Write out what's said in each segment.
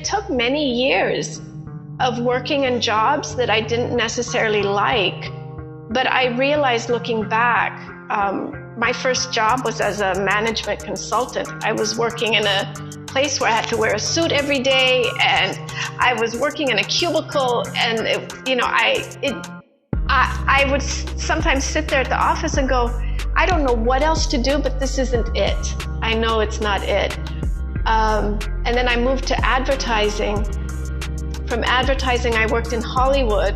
took many years of working in jobs that I didn't necessarily like. But I realized looking back, my first job was as a management consultant. I was working in a place where I had to wear a suit every day, and I was working in a cubicle, and I would sometimes sit there at the office and go, I don't know what else to do, but this isn't it. I know it's not it. And then I moved to advertising. From advertising, I worked in Hollywood.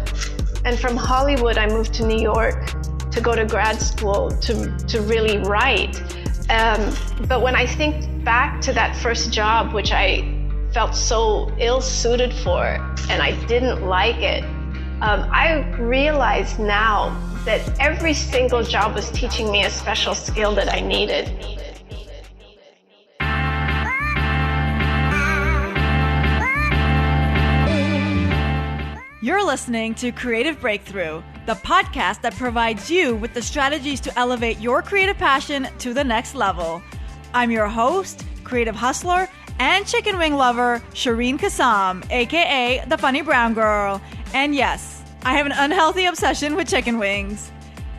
And from Hollywood, I moved to New York to go to grad school to really write. But when I think back to that first job, which I felt so ill-suited for, and I didn't like it, I realize now that every single job was teaching me a special skill that I needed. You're listening to Creative Breakthrough, the podcast that provides you with the strategies to elevate your creative passion to the next level. I'm your host, creative hustler, and chicken wing lover, Shereen Kassam, aka the Funny Brown Girl. And yes, I have an unhealthy obsession with chicken wings.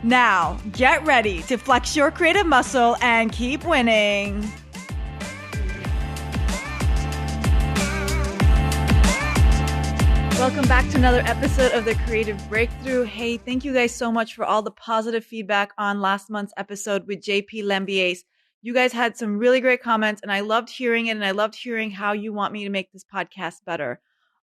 Now, get ready to flex your creative muscle and keep winning. Welcome back to another episode of the Creative Breakthrough. Hey, thank you guys so much for all the positive feedback on last month's episode with JP Lembies. You guys had some really great comments, and I loved hearing it, and I loved hearing how you want me to make this podcast better.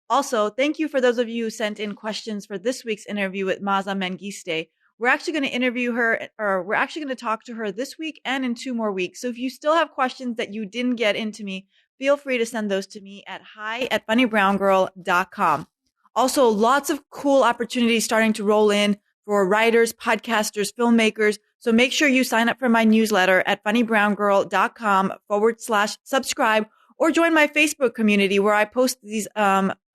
Also, thank you for those of you who sent in questions for this week's interview with Maaza Mengiste. We're actually going to interview her, or we're actually going to talk to her this week and in 2 more weeks. So if you still have questions that you didn't get into me, feel free to send those to me at hi@funnybrown.com. Also, lots of cool opportunities starting to roll in for writers, podcasters, filmmakers. So make sure you sign up for my newsletter at funnybrowngirl.com/subscribe, or join my Facebook community where I post these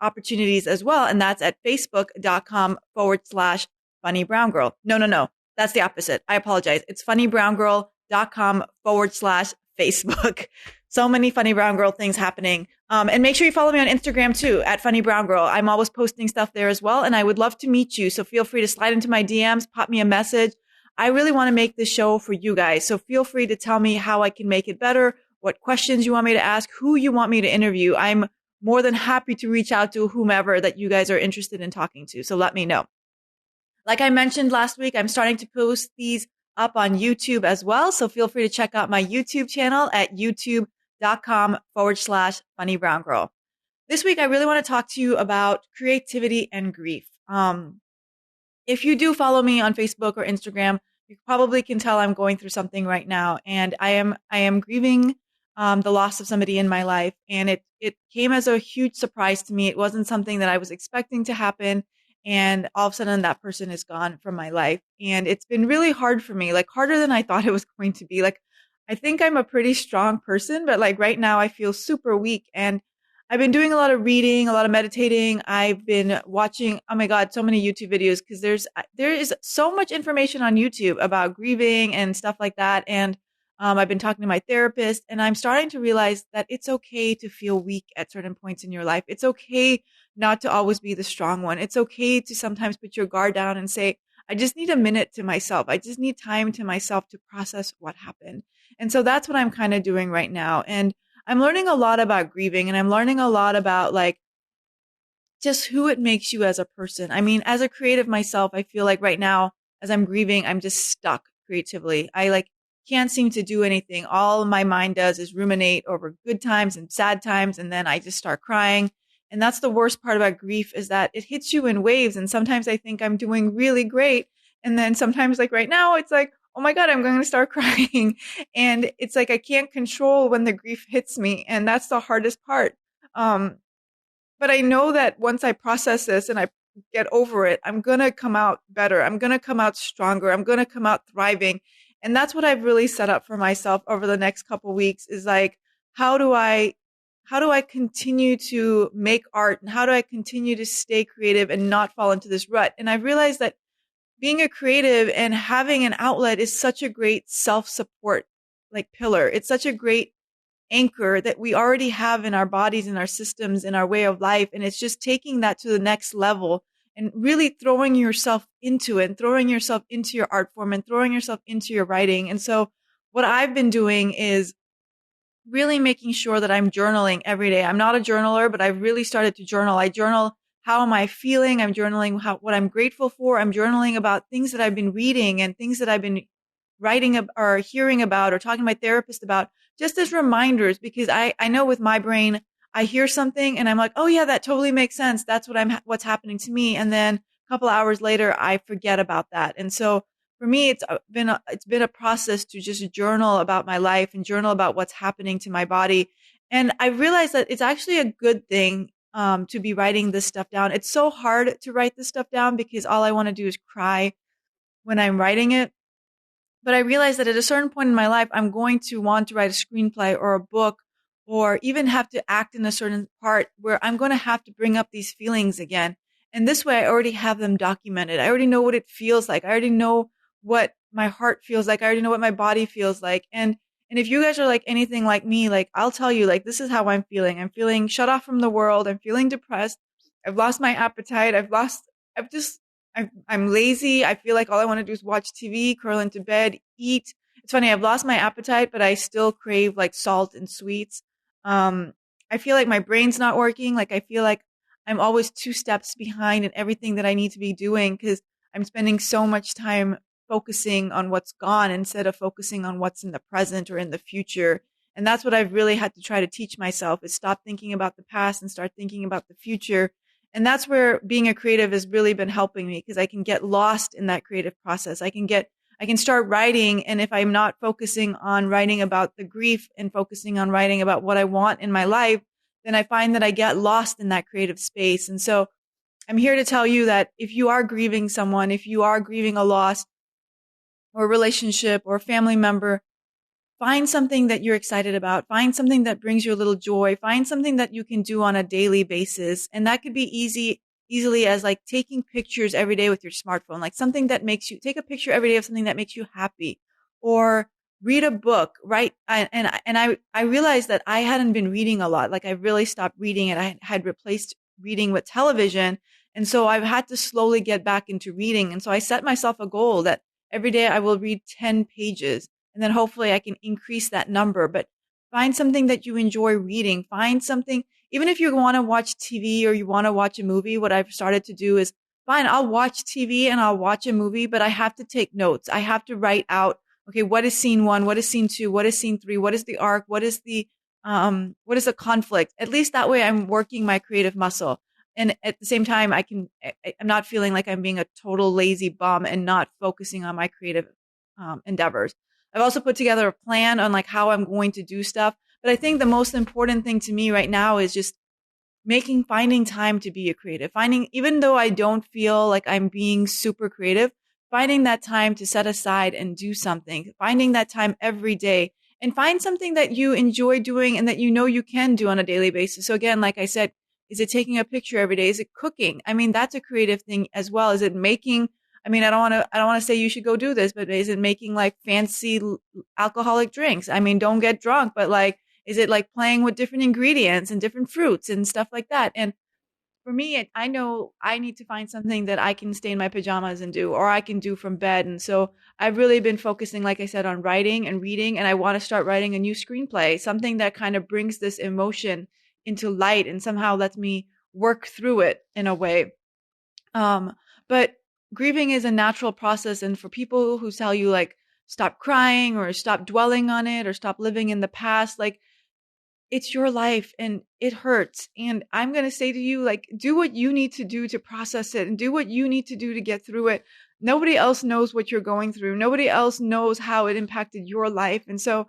opportunities as well. And that's at facebook.com/funnybrowngirl. No. That's the opposite. I apologize. It's funnybrowngirl.com/Facebook. So many Funny Brown Girl things happening. And make sure you follow me on Instagram too, at Funny Brown Girl. I'm always posting stuff there as well. And I would love to meet you. So feel free to slide into my DMs, pop me a message. I really want to make this show for you guys. So feel free to tell me how I can make it better, what questions you want me to ask, who you want me to interview. I'm more than happy to reach out to whomever that you guys are interested in talking to. So let me know. Like I mentioned last week, I'm starting to post these up on YouTube as well. So feel free to check out my YouTube channel at youtube.com/funnybrown girl. This week, I really want to talk to you about creativity and grief. If you do follow me on Facebook or Instagram, you probably can tell I'm going through something right now, and I am grieving the loss of somebody in my life, and it came as a huge surprise to me. It wasn't something that I was expecting to happen, and all of a sudden that person is gone from my life, and it's been really hard for me, like harder than I thought it was going to be. Like I think I'm a pretty strong person, but like right now I feel super weak, and I've been doing a lot of reading, a lot of meditating. I've been watching, oh my God, so many YouTube videos, because there is so much information on YouTube about grieving and stuff like that. And I've been talking to my therapist, and I'm starting to realize that it's okay to feel weak at certain points in your life. It's okay not to always be the strong one. It's okay to sometimes put your guard down and say, I just need a minute to myself. I just need time to myself to process what happened. And so that's what I'm kind of doing right now. And I'm learning a lot about grieving, and I'm learning a lot about like just who it makes you as a person. I mean, as a creative myself, I feel like right now, as I'm grieving, I'm just stuck creatively. I like can't seem to do anything. All my mind does is ruminate over good times and sad times. And then I just start crying. And that's the worst part about grief, is that it hits you in waves. And sometimes I think I'm doing really great. And then sometimes like right now, it's like, oh my God, I'm going to start crying. And it's like, I can't control when the grief hits me. And that's the hardest part. But I know that once I process this and I get over it, I'm going to come out better. I'm going to come out stronger. I'm going to come out thriving. And that's what I've really set up for myself over the next couple of weeks, is like, how do I continue to make art, and how do I continue to stay creative and not fall into this rut? And I realized that being a creative and having an outlet is such a great self-support like pillar. It's such a great anchor that we already have in our bodies, in our systems, in our way of life. And it's just taking that to the next level and really throwing yourself into it and throwing yourself into your art form and throwing yourself into your writing. And so what I've been doing is really making sure that I'm journaling every day. I'm not a journaler, but I've really started to journal. I journal, how am I feeling? I'm journaling what I'm grateful for. I'm journaling about things that I've been reading and things that I've been writing or hearing about or talking to my therapist about, just as reminders, because I know with my brain, I hear something and I'm like, oh yeah, that totally makes sense. That's what's happening to me. And then a couple hours later, I forget about that. And so for me, it's been a process to just journal about my life and journal about what's happening to my body. And I realized that it's actually a good thing to be writing this stuff down. It's so hard to write this stuff down because all I want to do is cry when I'm writing it. But I realized that at a certain point in my life, I'm going to want to write a screenplay or a book or even have to act in a certain part where I'm going to have to bring up these feelings again. And this way, I already have them documented. I already know what it feels like. I already know what my heart feels like. I already know what my body feels like. And if you guys are like anything like me, like I'll tell you, like, this is how I'm feeling. I'm feeling shut off from the world. I'm feeling depressed. I've lost my appetite. I'm lazy. I feel like all I want to do is watch TV, curl into bed, eat. It's funny. I've lost my appetite, but I still crave like salt and sweets. I feel like my brain's not working. Like I feel like I'm always 2 steps behind in everything that I need to be doing because I'm spending so much time focusing on what's gone instead of focusing on what's in the present or in the future. And that's what I've really had to try to teach myself is stop thinking about the past and start thinking about the future. And that's where being a creative has really been helping me because I can get lost in that creative process. I can start writing. And if I'm not focusing on writing about the grief and focusing on writing about what I want in my life, then I find that I get lost in that creative space. And so I'm here to tell you that if you are grieving someone, if you are grieving a loss or a relationship or a family member, find something that you're excited about. Find something that brings you a little joy. Find something that you can do on a daily basis. And that could be easily as like taking pictures every day with your smartphone, like something that makes you take a picture every day of something that makes you happy, or read a book, right? I realized that I hadn't been reading a lot. Like I really stopped reading and I had replaced reading with television. And so I've had to slowly get back into reading. And so I set myself a goal that every day I will read 10 pages. And then hopefully I can increase that number. But find something that you enjoy reading. Find something, even if you want to watch TV or you want to watch a movie, what I've started to do is, fine, I'll watch TV and I'll watch a movie, but I have to take notes. I have to write out, okay, what is scene 1? What is scene 2? What is scene 3? What is the arc? What is the conflict? At least that way I'm working my creative muscle. And at the same time, I'm not feeling like I'm being a total lazy bum and not focusing on my creative endeavors. I've also put together a plan on like how I'm going to do stuff. But I think the most important thing to me right now is just finding time to be a creative, even though I don't feel like I'm being super creative, finding that time to set aside and do something, finding that time every day and find something that you enjoy doing and that you know you can do on a daily basis. So again, like I said, is it taking a picture every day? Is it cooking? I mean, that's a creative thing as well. Is it making, I mean, I don't want to say you should go do this, but is it making like fancy alcoholic drinks? I mean, don't get drunk, but like, is it like playing with different ingredients and different fruits and stuff like that? And for me, I know I need to find something that I can stay in my pajamas and do, or I can do from bed. And so I've really been focusing, like I said, on writing and reading. And I want to start writing a new screenplay, something that kind of brings this emotion into light and somehow lets me work through it in a way. But grieving is a natural process. And for people who tell you like, stop crying or stop dwelling on it or stop living in the past, like it's your life and it hurts. And I'm going to say to you, like, do what you need to do to process it and do what you need to do to get through it. Nobody else knows what you're going through. Nobody else knows how it impacted your life. And so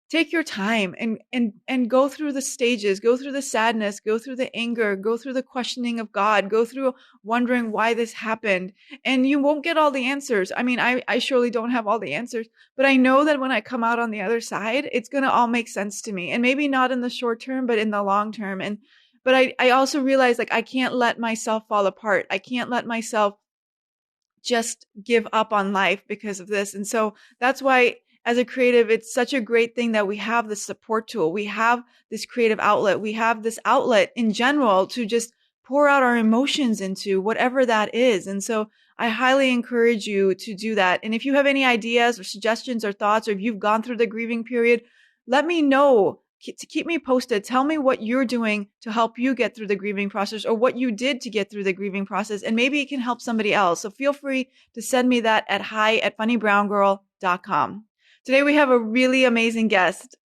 take your time and go through the stages, go through the sadness, go through the anger, go through the questioning of God, go through wondering why this happened. And you won't get all the answers. I mean, I surely don't have all the answers, but I know that when I come out on the other side, it's going to all make sense to me. And maybe not in the short term, but in the long term. But I also realize like I can't let myself fall apart. I can't let myself just give up on life because of this. And so that's why as a creative, it's such a great thing that we have this support tool. We have this creative outlet. We have this outlet in general to just pour out our emotions into, whatever that is. And so I highly encourage you to do that. And if you have any ideas or suggestions or thoughts, or if you've gone through the grieving period, let me know, to keep me posted. Tell me what you're doing to help you get through the grieving process, or what you did to get through the grieving process. And maybe it can help somebody else. So feel free to send me that at hi@funnybrown.com. Today we have a really amazing guest.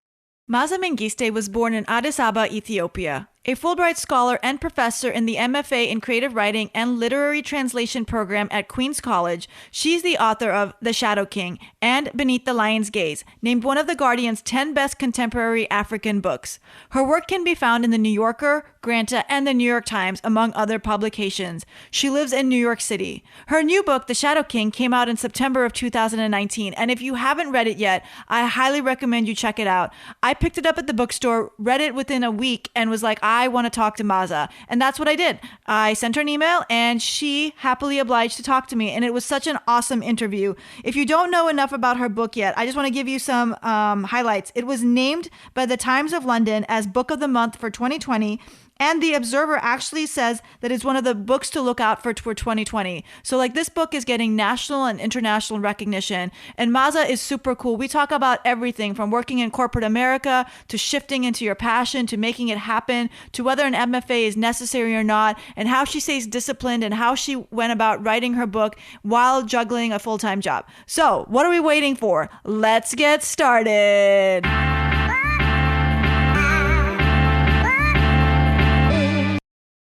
Maaza Mengiste was born in Addis Ababa, Ethiopia. A Fulbright Scholar and professor in the MFA in Creative Writing and Literary Translation program at Queen's College, she's the author of The Shadow King and Beneath the Lion's Gaze, named one of The Guardian's 10 best contemporary African books. Her work can be found in The New Yorker, Granta, and The New York Times, among other publications. She lives in New York City. Her new book, The Shadow King, came out in September of 2019, and if you haven't read it yet, I highly recommend you check it out. I picked it up at the bookstore, read it within a week, and was like, I want to talk to Maaza. And that's what I did. I sent her an email and she happily obliged to talk to me. And it was such an awesome interview. If you don't know enough about her book yet, I just want to give you some highlights. It was named by the Times of London as Book of the Month for 2020. And The Observer actually says that it's one of the books to look out for 2020. So like, this book is getting national and international recognition. And Maaza is super cool. We talk about everything from working in corporate America to shifting into your passion to making it happen to whether an MFA is necessary or not, and how she stays disciplined and how she went about writing her book while juggling a full-time job. So what are we waiting for? Let's get started.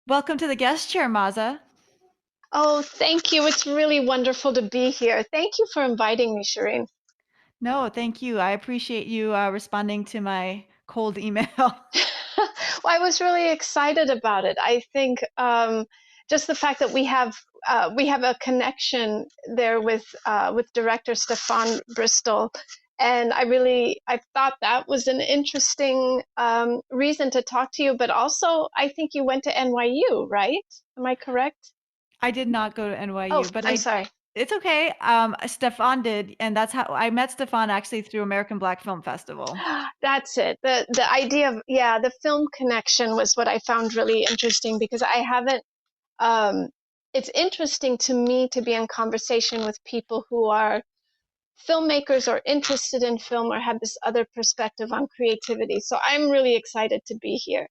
Welcome to the guest chair, Maaza. Oh, thank you. It's really wonderful to be here. Thank you for inviting me, Shereen. No, thank you. I appreciate you responding to my cold email. Well, I was really excited about it. I think just the fact that we have a connection there with director Stefan Bristol, and I thought that was an interesting reason to talk to you. But also, I think you went to NYU, right? Am I correct? I did not go to NYU, Oh, but I'm sorry. It's okay. Stefan did, and that's how I met Stefan, actually, through American Black Film Festival. That's it. The idea of, yeah, the film connection was what I found really interesting, because I haven't it's interesting to me to be in conversation with people who are filmmakers or interested in film or have this other perspective on creativity. So I'm really excited to be here.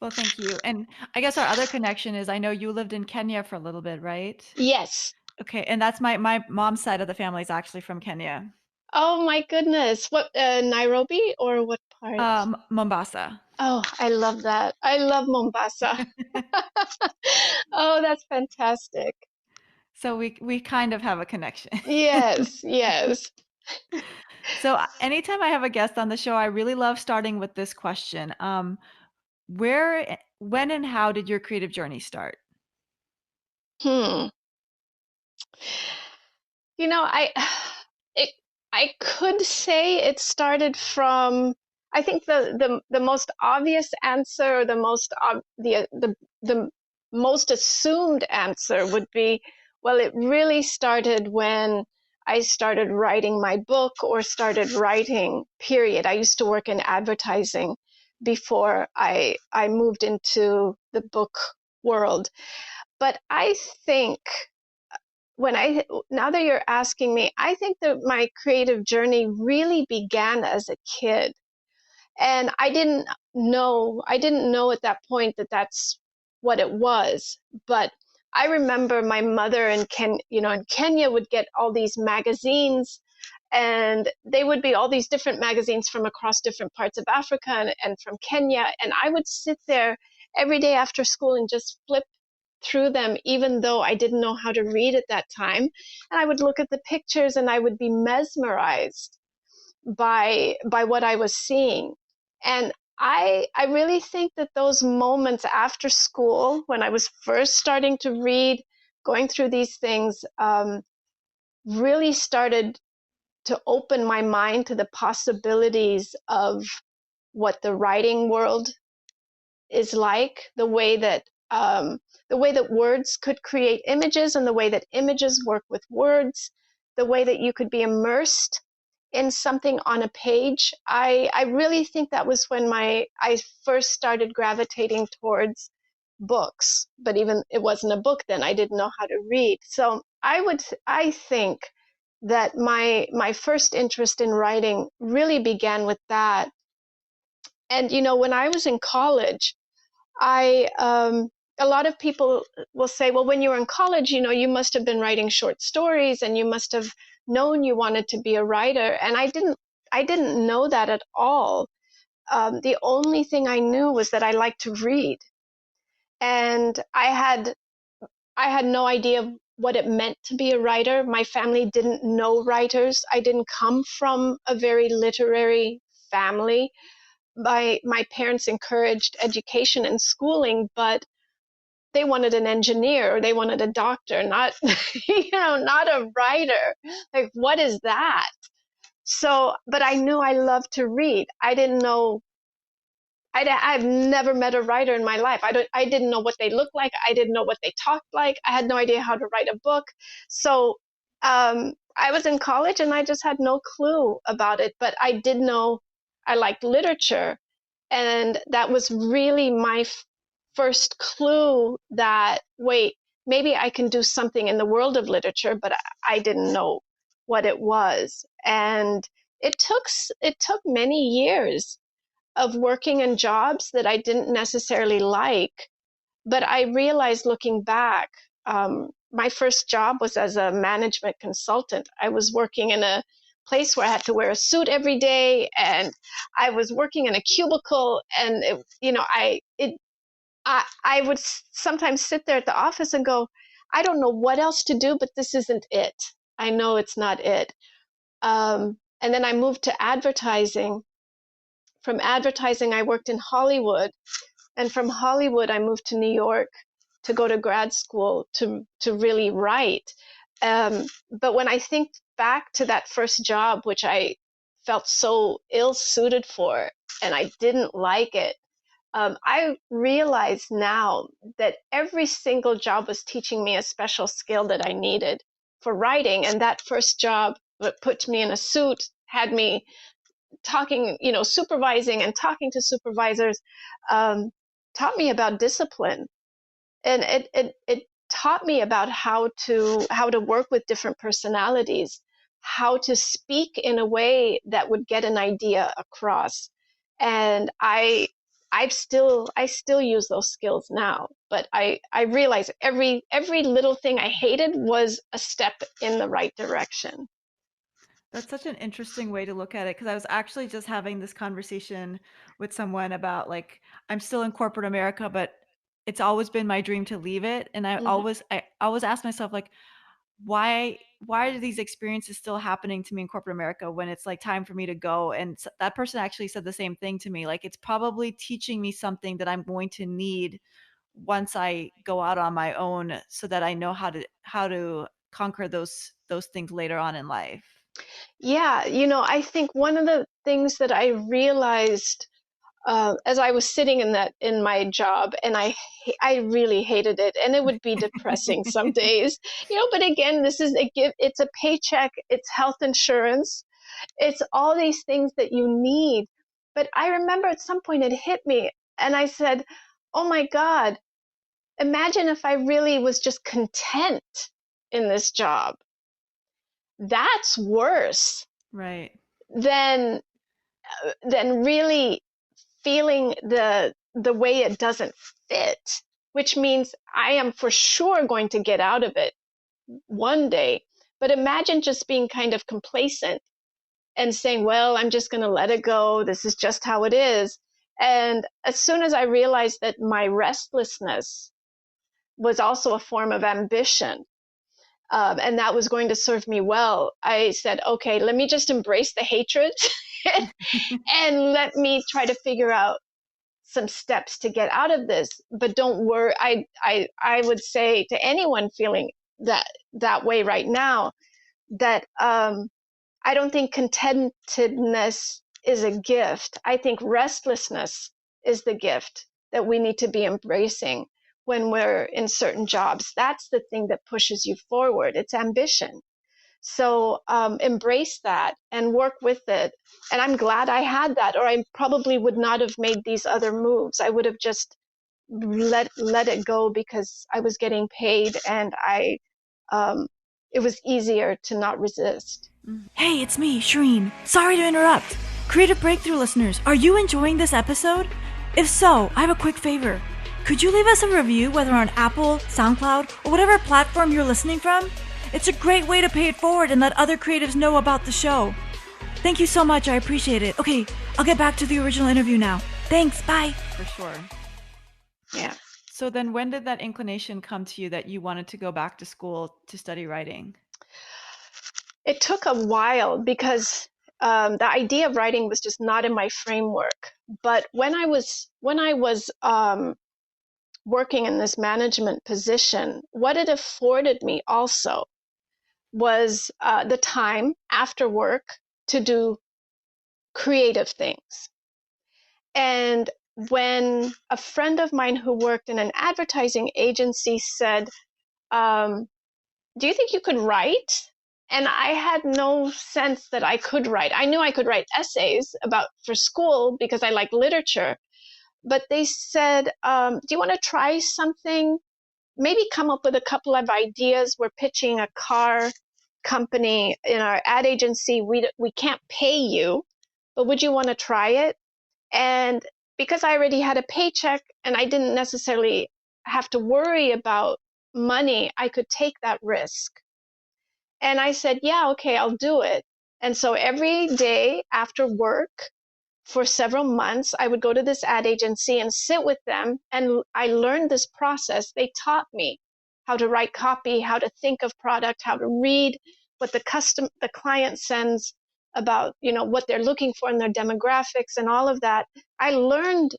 Well, thank you. And I guess our other connection is, I know you lived in Kenya for a little bit, right? Yes. Okay, and that's my mom's side of the family is actually from Kenya. Oh my goodness. What, Nairobi or what part? Mombasa. Oh, I love that. I love Mombasa. Oh, that's fantastic. So we kind of have a connection. Yes, yes. So anytime I have a guest on the show, I really love starting with this question. Where, when, and how did your creative journey start? Hmm. You know, it, I could say it started from, I think the most obvious answer, or the most assumed answer would be, well, it really started when I started writing my book, or started writing, period. I used to work in advertising before I moved into the book world. But I think now that you're asking me, I think that my creative journey really began as a kid. And I didn't know at that point that that's what it was. But I remember my mother in Kenya would get all these magazines, and they would be all these different magazines from across different parts of Africa and from Kenya. And I would sit there every day after school and just flip through them, even though I didn't know how to read at that time. And I would look at the pictures and I would be mesmerized by what I was seeing. And I really think that those moments after school, when I was first starting to read, going through these things, really started to open my mind to the possibilities of what the writing world is like, the way that words could create images, and the way that images work with words, the way that you could be immersed in something on a page. I really think that was when I first started gravitating towards books, but even it wasn't a book then. I didn't know how to read. So I think that my first interest in writing really began with that. And when I was in college, I a lot of people will say, well, when you were in college, you must have been writing short stories and you must have known you wanted to be a writer. And I didn't know that at all. The only thing I knew was that I liked to read. And I had no idea what it meant to be a writer. My family didn't know writers. I didn't come from a very literary family. My parents encouraged education and schooling, but they wanted an engineer or they wanted a doctor, not not a writer. Like, what is that? So, but I knew I loved to read. I didn't know. I've never met a writer in my life. I didn't know what they looked like. I didn't know what they talked like. I had no idea how to write a book. So I was in college and I just had no clue about it. But I did know I liked literature. And that was really my first clue that, wait, maybe I can do something in the world of literature, but I didn't know what it was. And it took many years of working in jobs that I didn't necessarily like. But I realized looking back, my first job was as a management consultant. I was working in a place where I had to wear a suit every day, and I was working in a cubicle, and I would sometimes sit there at the office and go, I don't know what else to do, but this isn't it. I know it's not it. And then I moved to advertising. From advertising, I worked in Hollywood. And from Hollywood, I moved to New York to go to grad school to really write. But when I think back to that first job, which I felt so ill-suited for, and I didn't like it, I realize now that every single job was teaching me a special skill that I needed for writing. And that first job that put me in a suit, had me talking, supervising and talking to supervisors, taught me about discipline. And it taught me about how to work with different personalities, how to speak in a way that would get an idea across. And I still use those skills now, but I realize every little thing I hated was a step in the right direction. That's such an interesting way to look at it because I was actually just having this conversation with someone about like I'm still in corporate America, but it's always been my dream to leave it. And Mhm. I always ask myself like why are these experiences still happening to me in corporate America when it's like time for me to go? And that person actually said the same thing to me. Like it's probably teaching me something that I'm going to need once I go out on my own so that I know how to conquer those things later on in life. Yeah, I think one of the things that I realized as I was sitting in my job, and I really hated it, and it would be depressing some days, But again, this is a give. It's a paycheck. It's health insurance. It's all these things that you need. But I remember at some point it hit me, and I said, "Oh my God, imagine if I really was just content in this job. That's worse Right. than really feeling the way it doesn't fit, which means I am for sure going to get out of it one day. But imagine just being kind of complacent and saying, well, I'm just going to let it go. This is just how it is. And as soon as I realized that my restlessness was also a form of ambition, and that was going to serve me well, I said, okay, let me just embrace the hatred and let me try to figure out some steps to get out of this. But don't worry. I would say to anyone feeling that way right now that I don't think contentedness is a gift. I think restlessness is the gift that we need to be embracing when we're in certain jobs. That's the thing that pushes you forward. It's ambition. So embrace that and work with it. And I'm glad I had that, or I probably would not have made these other moves. I would have just let it go because I was getting paid, and it was easier to not resist. Hey, it's me, Shereen. Sorry to interrupt. Creative Breakthrough listeners, are you enjoying this episode? If so, I have a quick favor. Could you leave us a review, whether on Apple, SoundCloud, or whatever platform you're listening from? It's a great way to pay it forward and let other creatives know about the show. Thank you so much. I appreciate it. Okay, I'll get back to the original interview now. Thanks. Bye. For sure. Yeah. So then when did that inclination come to you that you wanted to go back to school to study writing? It took a while because the idea of writing was just not in my framework. But when I was working in this management position, what it afforded me also was the time after work to do creative things. And when a friend of mine who worked in an advertising agency said, do you think you could write? And I had no sense that I could write. I knew I could write essays for school because I like literature. But they said, do you want to try something? Maybe come up with a couple of ideas. We're pitching a car company in our ad agency. We can't pay you, but would you want to try it? And because I already had a paycheck and I didn't necessarily have to worry about money, I could take that risk. And I said, yeah, okay, I'll do it. And so every day after work for several months, I would go to this ad agency and sit with them. And I learned this process. They taught me how to write copy, how to think of product, how to read what the client sends about, what they're looking for in their demographics and all of that. I learned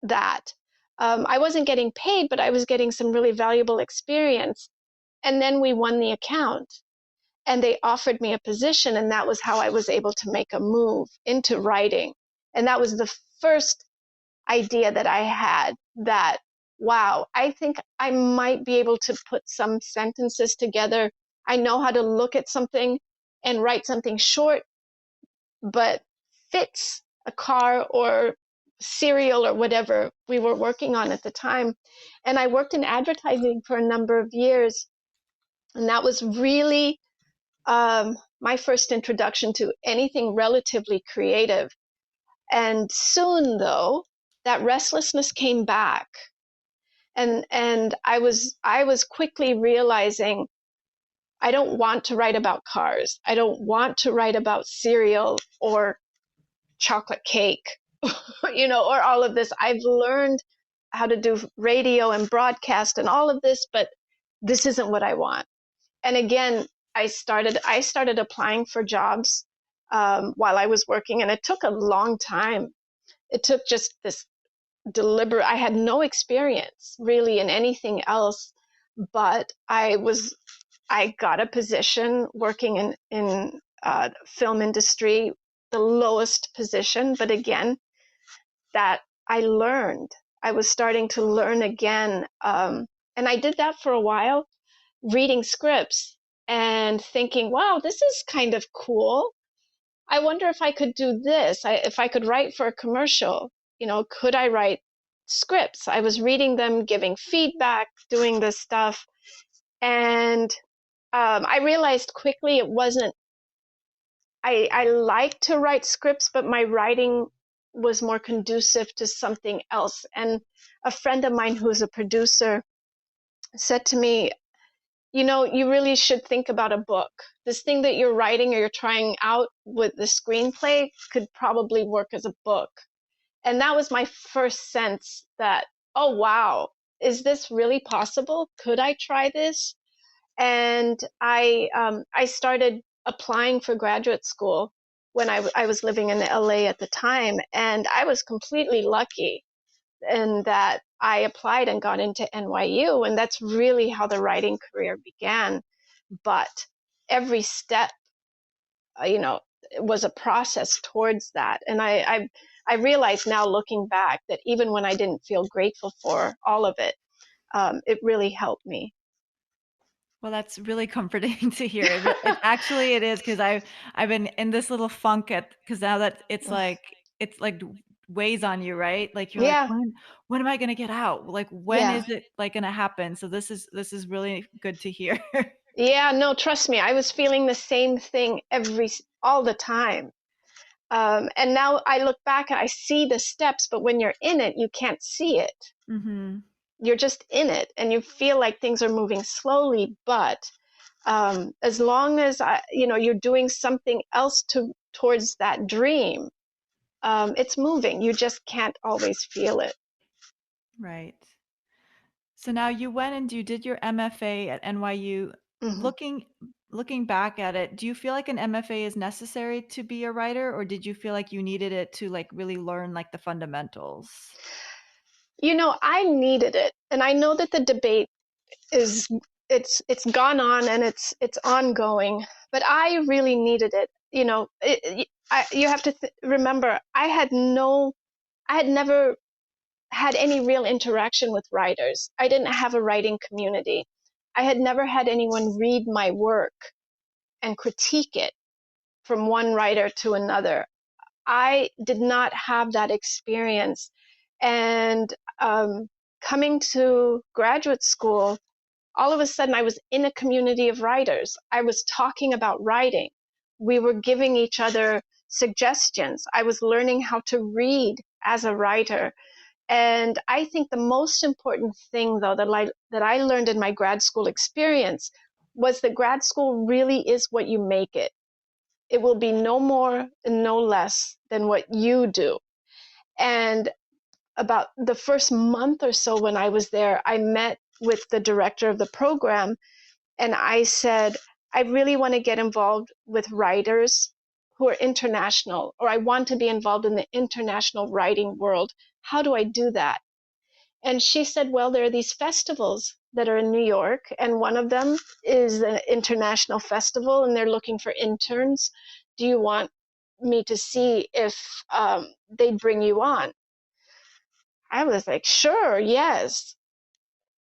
that. I wasn't getting paid, but I was getting some really valuable experience. And then we won the account. And they offered me a position, and that was how I was able to make a move into writing. And that was the first idea that I had that, wow, I think I might be able to put some sentences together. I know how to look at something and write something short, but fits a car or cereal or whatever we were working on at the time. And I worked in advertising for a number of years. And that was really my first introduction to anything relatively creative. And soon, though, that restlessness came back, and I was quickly realizing I don't want to write about cars. I don't want to write about cereal or chocolate cake, or all of this. I've learned how to do radio and broadcast and all of this, but this isn't what I want. And again, I started applying for jobs while I was working, and it took a long time. It took just this deliberate. I had no experience really in anything else, but I got a position working in film industry, the lowest position, but again, that I learned. I was starting to learn again, and I did that for a while, reading scripts and thinking, wow, this is kind of cool. I wonder if I could do this. If I could write for a commercial, could I write scripts? I was reading them, giving feedback, doing this stuff. And I realized quickly it wasn't, I like to write scripts, but my writing was more conducive to something else. And a friend of mine who's a producer said to me, you really should think about a book. This thing that you're writing or you're trying out with the screenplay could probably work as a book. And that was my first sense that, oh, wow, is this really possible? Could I try this? And I started applying for graduate school when I was living in LA at the time. And I was completely lucky in that I applied and got into NYU, and that's really how the writing career began. But every step, was a process towards that. And I realize now, looking back, that even when I didn't feel grateful for all of it, it really helped me. Well, that's really comforting to hear. It actually it is because I've been in this little funk at because now that it's like weighs on you, right? Like you're like Yeah, when am I gonna get out? Like when yeah. is it like gonna happen? So this is really good to hear. Yeah, no, trust me, I was feeling the same thing all the time. And now I look back and I see the steps, but when you're in it, you can't see it. Hmm. You're just in it and you feel like things are moving slowly, but as long as you're doing something else towards that dream, it's moving. You just can't always feel it. Right. So now you went and you did your MFA at NYU. Mhm. Looking back at it, do you feel like an MFA is necessary to be a writer, or did you feel like you needed it to like really learn like the fundamentals? I needed it, and I know that the debate is it's gone on and it's ongoing, but I really needed it. You have to remember I had never had any real interaction with writers. I didn't have a writing community. I had never had anyone read my work and critique it from one writer to another. I did not have that experience. And coming to graduate school, all of a sudden I was in a community of writers. I was talking about writing. We were giving each other suggestions. I was learning how to read as a writer. And I think the most important thing, though, that I learned in my grad school experience was that grad school really is what you make it. It will be no more and no less than what you do. And about the first month or so when I was there, I met with the director of the program and I said, I really want to get involved with writers who are international, or I want to be involved in the international writing world. How do I do that? And she said, well, there are these festivals that are in New York, and one of them is an international festival, and they're looking for interns. Do you want me to see if they'd bring you on? I was like, sure, yes.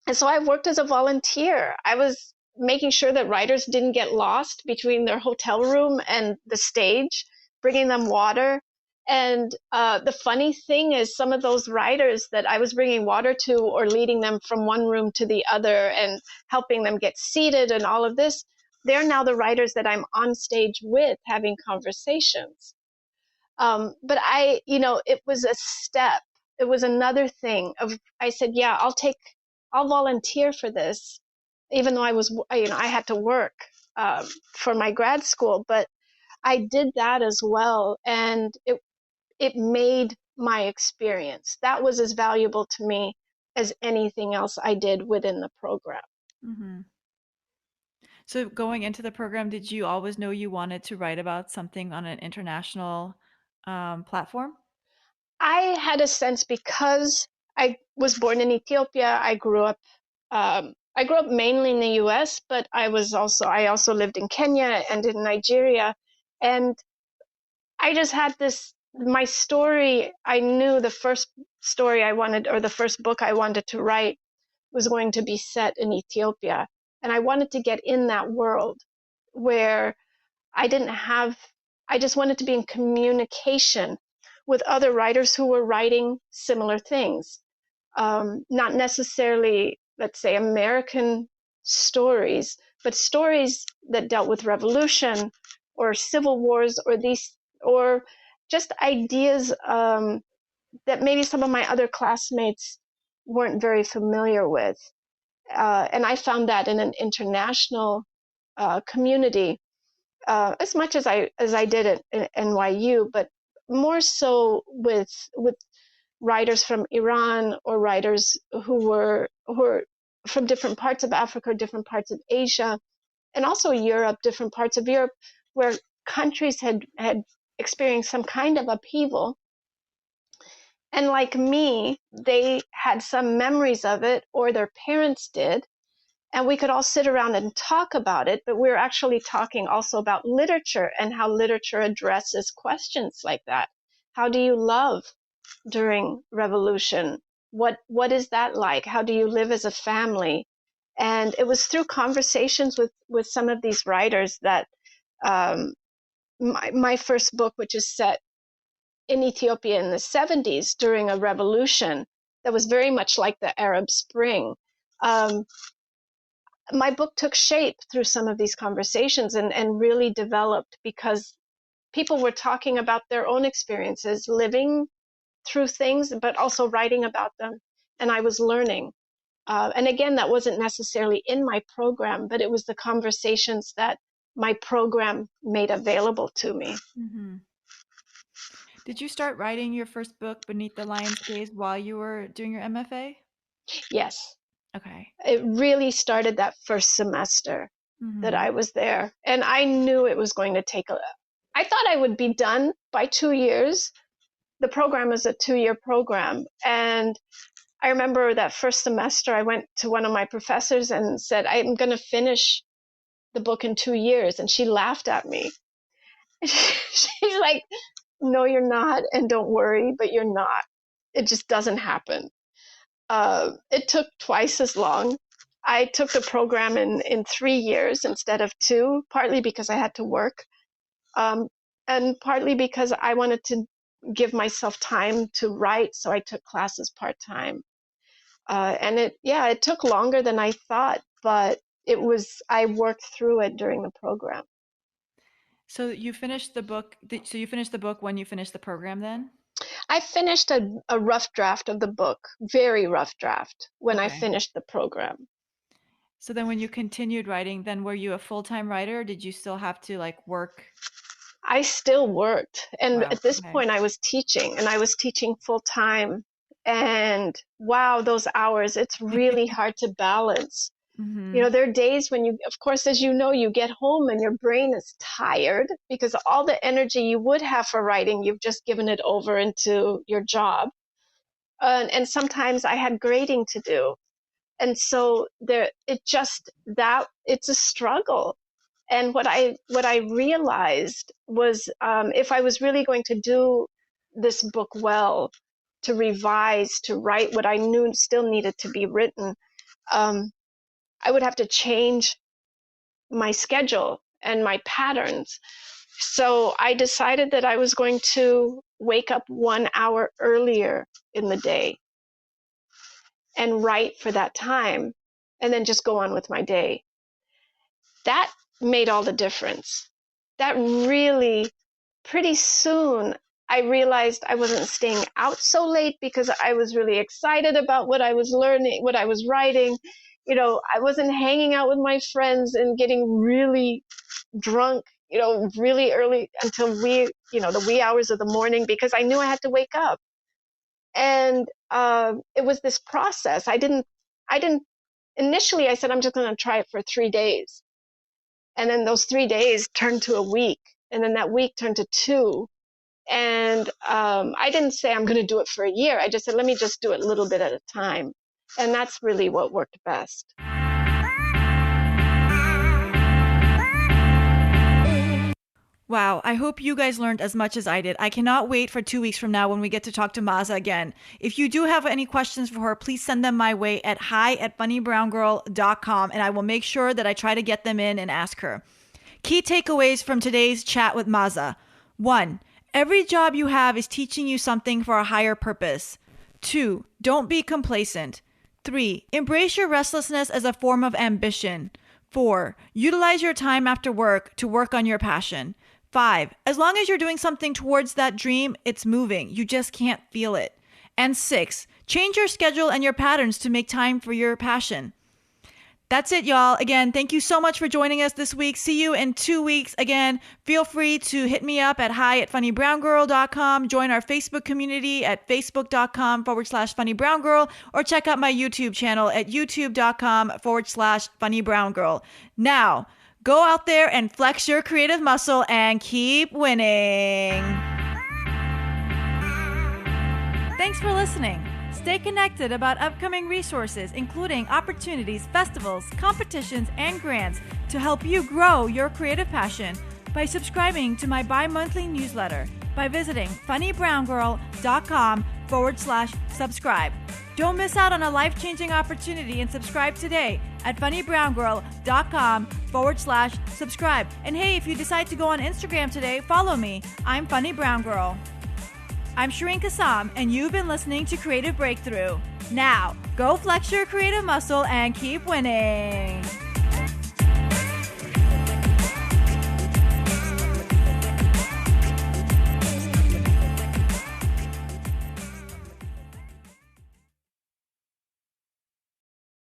And so I worked as a volunteer. I was making sure that writers didn't get lost between their hotel room and the stage, bringing them water. And the funny thing is, some of those writers that I was bringing water to or leading them from one room to the other and helping them get seated and all of this, they're now the writers that I'm on stage with having conversations. But it was a step. It was another thing of, I said, yeah, I'll volunteer for this, even though I had to work for my grad school, but I did that as well. And it made my experience. That was as valuable to me as anything else I did within the program. Hmm. So going into the program, did you always know you wanted to write about something on an international platform? I had a sense because I was born in Ethiopia. I grew up mainly in the U.S., but I also lived in Kenya and in Nigeria, and I just had my story. I knew the first story I wanted, or the first book I wanted to write, was going to be set in Ethiopia, and I wanted to get in that world where I didn't have, I just wanted to be in communication with other writers who were writing similar things. Not necessarily, let's say, American stories, but stories that dealt with revolution or civil wars or just ideas that maybe some of my other classmates weren't very familiar with. And I found that in an international community as much as I did at NYU, but more so with writers from Iran or writers who were from different parts of Africa, different parts of Asia, and also Europe, different parts of Europe, where countries had experienced some kind of upheaval. And like me, they had some memories of it, or their parents did, and we could all sit around and talk about it, but we were actually talking also about literature and how literature addresses questions like that. How do you love during revolution? What is that like? How do you live as a family? And it was through conversations with some of these writers that my first book, which is set in Ethiopia in the 70s during a revolution that was very much like the Arab Spring, my book took shape through some of these conversations and really developed because people were talking about their own experiences, living through things, but also writing about them. And I was learning. And again, that wasn't necessarily in my program, but it was the conversations that my program made available to me. Mm-hmm. Did you start writing your first book, Beneath the Lion's Gaze, while you were doing your MFA? Yes. Okay. It really started that first semester that I was there. And I knew it was going to take I thought I would be done by 2 years. The program is a 2-year program. And I remember that first semester, I went to one of my professors and said, I'm going to finish the book in 2 years. And she laughed at me. She's like, no, you're not. And don't worry, but you're not. It just doesn't happen. It took twice as long. I took the program in 3 years instead of 2, partly because I had to work, and partly because I wanted to give myself time to write, so I took classes part-time. And it took longer than I thought, but I worked through it during the program. So you finished the book. So you finished the book when you finished the program then? I finished a rough draft of the book, very rough draft, when I Okay. finished the program. So then when you continued writing, then were you a full-time writer, or did you still have to work? I still worked. And Wow. at this Okay. point I was teaching, and I was teaching full time. And wow, those hours, it's really hard to balance. Mm-hmm. You know, there are days when you, of course, as you know, you get home and your brain is tired because all the energy you would have for writing, you've just given it over into your job. And sometimes I had grading to do. And so it's a struggle. And what I realized was, if I was really going to do this book well, to revise, to write what I knew still needed to be written, I would have to change my schedule and my patterns. So I decided that I was going to wake up 1 hour earlier in the day and write for that time, and then just go on with my day. That made all the difference. That really, pretty soon, I realized I wasn't staying out so late because I was really excited about what I was learning, what I was writing. You know, I wasn't hanging out with my friends and getting really drunk, really early until the wee hours of the morning, because I knew I had to wake up. And it was this process. Initially I said, I'm just going to try it for 3 days. And then those 3 days turned to a week. And then that week turned to 2. And I didn't say I'm going to do it for a year. I just said, let me just do it a little bit at a time. And that's really what worked best. Wow, I hope you guys learned as much as I did. I cannot wait for 2 weeks from now when we get to talk to Maaza again. If you do have any questions for her, please send them my way at hi@funnybrown.com, and I will make sure that I try to get them in and ask her. Key takeaways from today's chat with Maaza. 1. Every job you have is teaching you something for a higher purpose. 2. Don't be complacent. 3. Embrace your restlessness as a form of ambition. 4. Utilize your time after work to work on your passion. 5. As long as you're doing something towards that dream, it's moving. You just can't feel it. And 6. Change your schedule and your patterns to make time for your passion. That's it, y'all. Again, thank you so much for joining us this week. See you in 2 weeks. Again, feel free to hit me up at hi@funnybrown.com. Join our Facebook community at facebook.com/funnybrown or check out my YouTube channel at youtube.com/funnybrown. Now, go out there and flex your creative muscle and keep winning. Thanks for listening. Stay connected about upcoming resources, including opportunities, festivals, competitions, and grants to help you grow your creative passion by subscribing to my bi-monthly newsletter by visiting funnybrown.com/subscribe. Don't miss out on a life-changing opportunity and subscribe today at funnybrown.com/subscribe. And hey, if you decide to go on Instagram today, follow me. I'm Funny Brown Girl. I'm Shereen Kassam, and you've been listening to Creative Breakthrough. Now, go flex your creative muscle and keep winning.